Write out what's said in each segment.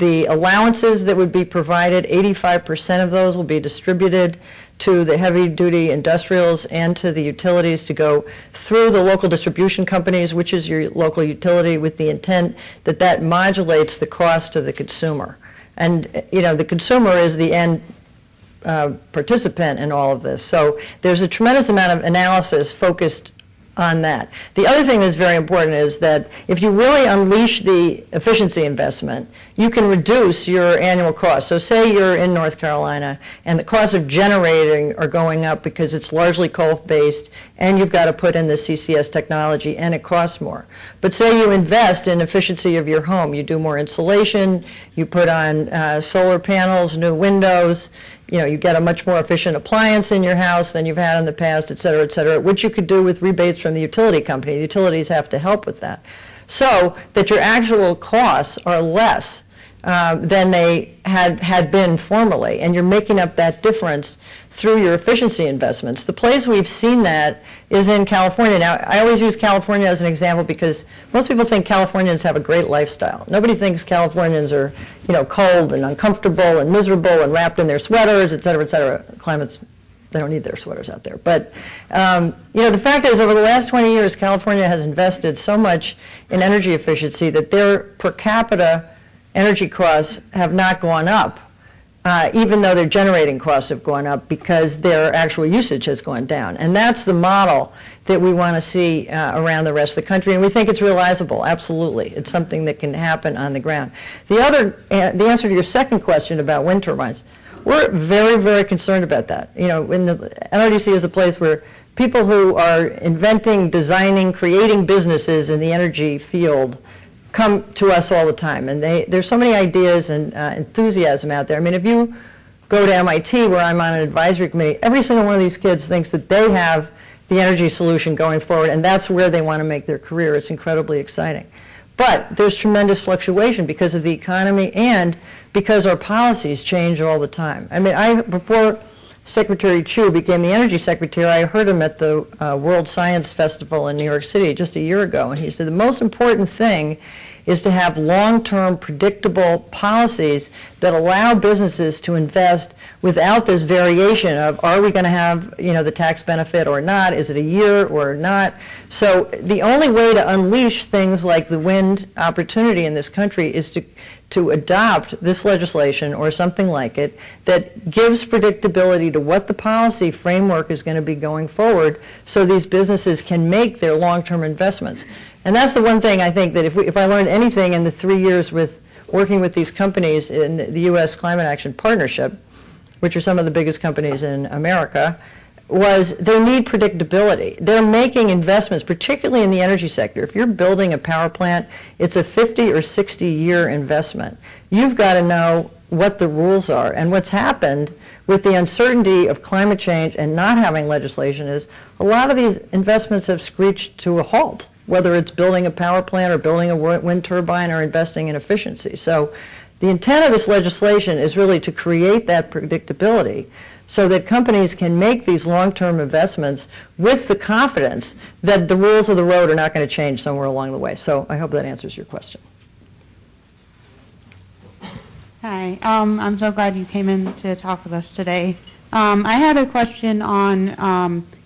the allowances that would be provided, 85% of those will be distributed to the heavy-duty industrials and to the utilities to go through the local distribution companies, which is your local utility, with the intent that that modulates the cost to the consumer. And, you know, the consumer is the end participant in all of this. So there's a tremendous amount of analysis focused on that. The other thing that's very important is that if you really unleash the efficiency investment, you can reduce your annual cost. So say you're in North Carolina and the costs of generating are going up because it's largely coal-based and you've got to put in the CCS technology and it costs more. But say you invest in efficiency of your home. You do more insulation, you put on solar panels, new windows, you know, you get a much more efficient appliance in your house than you've had in the past, et cetera, which you could do with rebates from the utility company. The utilities have to help with that. So that your actual costs are less than they had been formerly, and you're making up that difference through your efficiency investments. The place we've seen that is in California. Now, I always use California as an example because most people think Californians have a great lifestyle. Nobody thinks Californians are, you know, cold and uncomfortable and miserable and wrapped in their sweaters, et cetera, climates. They don't need their sweaters out there. But, you know, the fact is, over the last 20 years, California has invested so much in energy efficiency that their per capita energy costs have not gone up, even though their generating costs have gone up because their actual usage has gone down. And that's the model that we want to see around the rest of the country. And we think it's realizable, absolutely. It's something that can happen on the ground. The answer to your second question about wind turbines, we're very, very concerned about that. You know, the NRDC is a place where people who are inventing, designing, creating businesses in the energy field come to us all the time. And there's so many ideas and enthusiasm out there. I mean, if you go to MIT, where I'm on an advisory committee, every single one of these kids thinks that they have the energy solution going forward, and that's where they want to make their career. It's incredibly exciting. But there's tremendous fluctuation because of the economy and because our policies change all the time. I mean, before Secretary Chu became the Energy Secretary, I heard him at the World Science Festival in New York City just a year ago, and he said the most important thing is to have long-term predictable policies that allow businesses to invest without this variation of, are we going to have, you know, the tax benefit or not? Is it a year or not? So the only way to unleash things like the wind opportunity in this country is to adopt this legislation or something like it that gives predictability to what the policy framework is going to be going forward so these businesses can make their long-term investments. And that's the one thing I think that if I learned anything in the 3 years with working with these companies in the U.S. Climate Action Partnership, which are some of the biggest companies in America, was they need predictability. They're making investments, particularly in the energy sector. If you're building a power plant, it's a 50 or 60-year investment. You've got to know what the rules are. And what's happened with the uncertainty of climate change and not having legislation is a lot of these investments have screeched to a halt, whether it's building a power plant or building a wind turbine or investing in efficiency. So the intent of this legislation is really to create that predictability so that companies can make these long-term investments with the confidence that the rules of the road are not going to change somewhere along the way. So I hope that answers your question. Hi, I'm so glad you came in to talk with us today. I had a question on,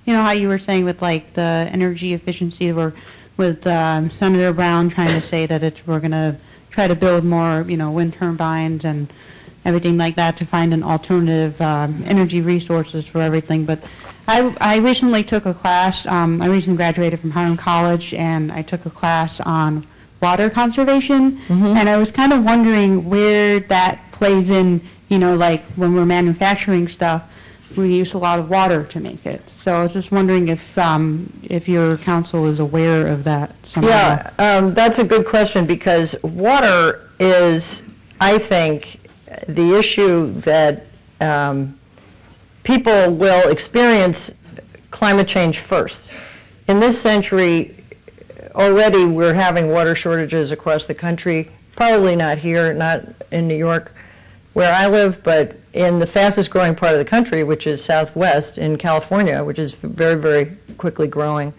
you know, how you were saying with like the energy efficiency with Senator Brown trying to say that we're going to try to build more, you know, wind turbines and everything like that to find an alternative energy resources for everything. But I recently took a class, I recently graduated from Harvard College, and I took a class on water conservation, and I was kind of wondering where that plays in, you know, like when we're manufacturing stuff, we use a lot of water to make it. So I was just wondering if your council is aware of that somehow. Yeah, that's a good question because water is, I think, the issue that people will experience climate change first. In this century, already we're having water shortages across the country, probably not here, not in New York where I live, but in the fastest growing part of the country, which is Southwest in California, which is very, very quickly growing.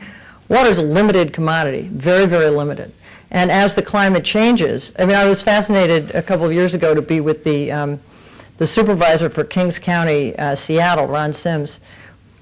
Water is a limited commodity, very, very limited. And as the climate changes, I mean, I was fascinated a couple of years ago to be with the supervisor for Kings County, Seattle, Ron Sims.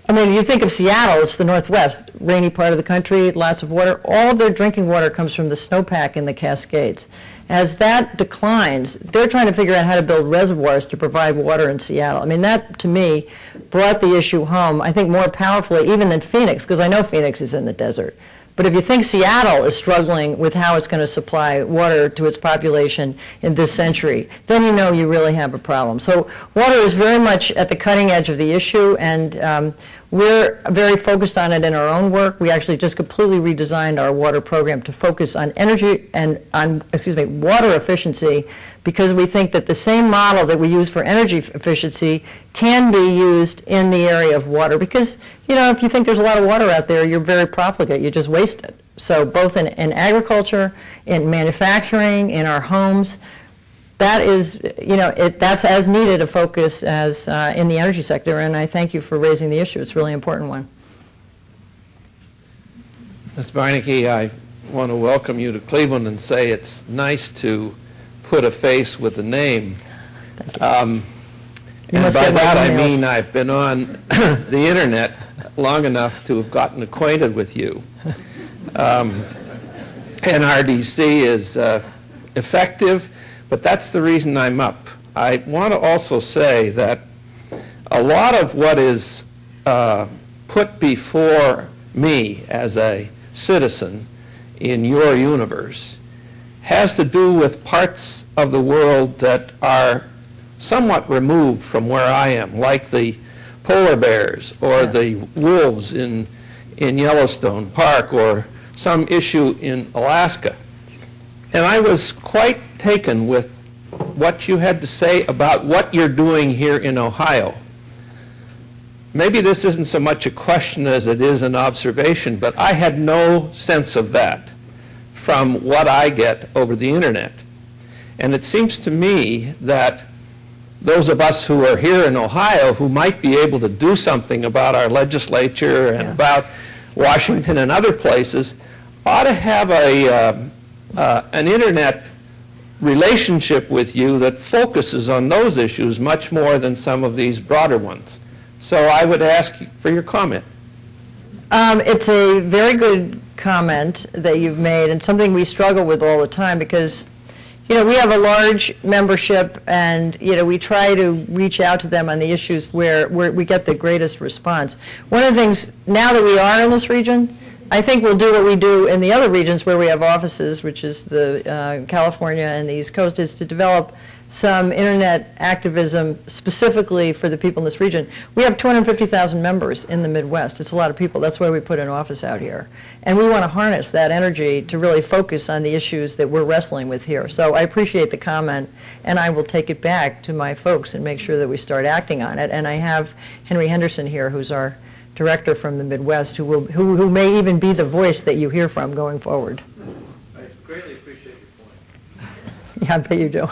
I mean, you think of Seattle, it's the Northwest, rainy part of the country, lots of water. All of their drinking water comes from the snowpack in the Cascades. As that declines, they're trying to figure out how to build reservoirs to provide water in Seattle. I mean, that, to me, brought the issue home, I think, more powerfully even than Phoenix, because I know Phoenix is in the desert. But if you think Seattle is struggling with how it's going to supply water to its population in this century, then you know you really have a problem. So water is very much at the cutting edge of the issue, and we're very focused on it in our own work. We actually just completely redesigned our water program to focus on energy and water efficiency, because we think that the same model that we use for energy efficiency can be used in the area of water. Because, you know, if you think there's a lot of water out there, you're very profligate, you just waste it. So both in agriculture, in manufacturing, in our homes, that is, you know, that's as needed a focus as in the energy sector, and I thank you for raising the issue. It's a really important one. Ms. Beinecke, I want to welcome you to Cleveland and say it's nice to put a face with a name. And by that I mean I've been on the internet long enough to have gotten acquainted with you. NRDC is effective, but that's the reason I'm up. I want to also say that a lot of what is put before me as a citizen in your universe has to do with parts of the world that are somewhat removed from where I am, like the polar bears or the wolves in Yellowstone Park or some issue in Alaska. And I was quite taken with what you had to say about what you're doing here in Ohio. Maybe this isn't so much a question as it is an observation, but I had no sense of that from what I get over the internet. And it seems to me that those of us who are here in Ohio who might be able to do something about our legislature and about Washington and other places ought to have an internet relationship with you that focuses on those issues much more than some of these broader ones. So I would ask for your comment. It's a very good comment that you've made, and something we struggle with all the time, because, you know, we have a large membership, and, you know, we try to reach out to them on the issues where we get the greatest response. One of the things, now that we are in this region, I think we'll do what we do in the other regions where we have offices, which is the California and the East Coast, is to develop some internet activism specifically for the people in this region. We have 250,000 members in the Midwest. It's a lot of people. That's why we put an office out here. And we want to harness that energy to really focus on the issues that we're wrestling with here. So I appreciate the comment, and I will take it back to my folks and make sure that we start acting on it. And I have Henry Henderson here, who's our director from the Midwest, who may even be the voice that you hear from going forward. I greatly appreciate your point. Yeah, I bet you do.